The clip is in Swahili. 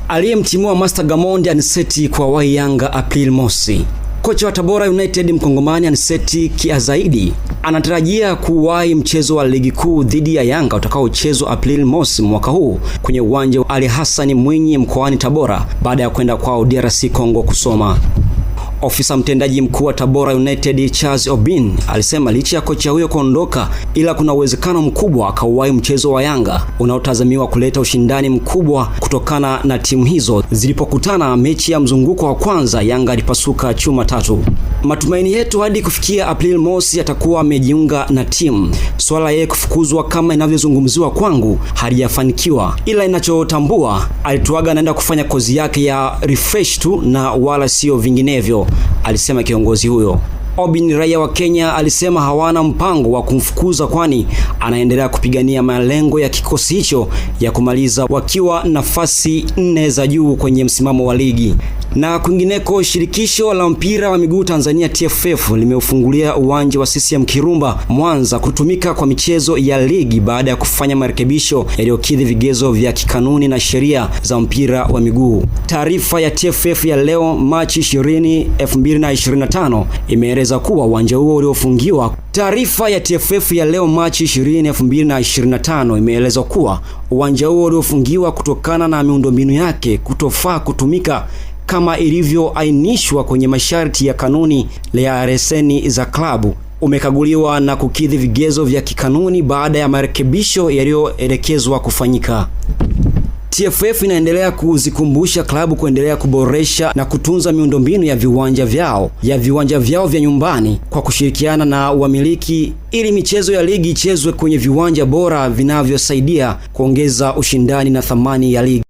Aliyemtimua Master Gamondi Anicet kuwahi Yanga April mosi. Kocha wa Tabora United Mkongomani Anicet Kiazaidi anatarajia kuwahi mchezo wa ligi kuu dhidi ya Yanga utakaochezwa April mosi mwaka huu kwenye uwanja wa Ali Hassan Mwinyi mkoani Tabora baada ya kwenda kwao DRC Congo kusoma. Ofisa mtendaji mkuu wa Tabora United Charles Obin alisema licha ya kocha huyo kuondoka, ila kuna uwezekano mkubwa akauwahi mchezo wa Yanga unaotazamiwa kuleta ushindani mkubwa kutokana na timu hizo zilipokutana mechi ya mzunguko wa kwanza. Yanga alipasuka chuma 3. Matumaini yetu hadi kufikia April mosi atakuwa amejiunga na timu. Swala yeye kufukuzwa kama inavyozungumziwa kwangu halijafanikiwa, ila inachotambua alituaga anaenda kufanya kozi yake ya refresh tu na wala sio vinginevyo, alisema kiongozi huyo. Obin, raia wa Kenya, alisema hawana mpango wa kumfukuza kwani anaendelea kupigania malengo ya kikosi hicho ya kumaliza wakiwa nafasi 4 za juu kwenye msimamo wa ligi. Na kwingineko, shirikisho la mpira wa miguu Tanzania TFF limeufungulia uwanja wa CCM Kirumba Mwanza kutumika kwa michezo ya ligi baada ya kufanya marekebisho yaliyokidhi vigezo vya kikanuni na sheria za mpira wa miguu. Taarifa ya TFF ya leo Machi 20, 2025 imeeleza kuwa uwanja huo uliofungiwa. Taarifa ya TFF ya leo Machi 20, 2025 imeeleza kuwa uwanja huo uliofungiwa kutokana na miundombinu yake kutofaa kutumika kama ilivyoainishwa kwenye masharti ya kanuni ya leseni za klabu umekaguliwa na kukidhi vigezo vya kikanuni baada ya marekebisho yaliyoelekezwa kufanyika. TFF inaendelea kuzikumbusha klabu kuendelea kuboresha na kutunza miundombinu ya viwanja vyao vya nyumbani kwa kushirikiana na wamiliki ili michezo ya ligi ichezwe kwenye viwanja bora vinavyosaidia kuongeza ushindani na thamani ya ligi.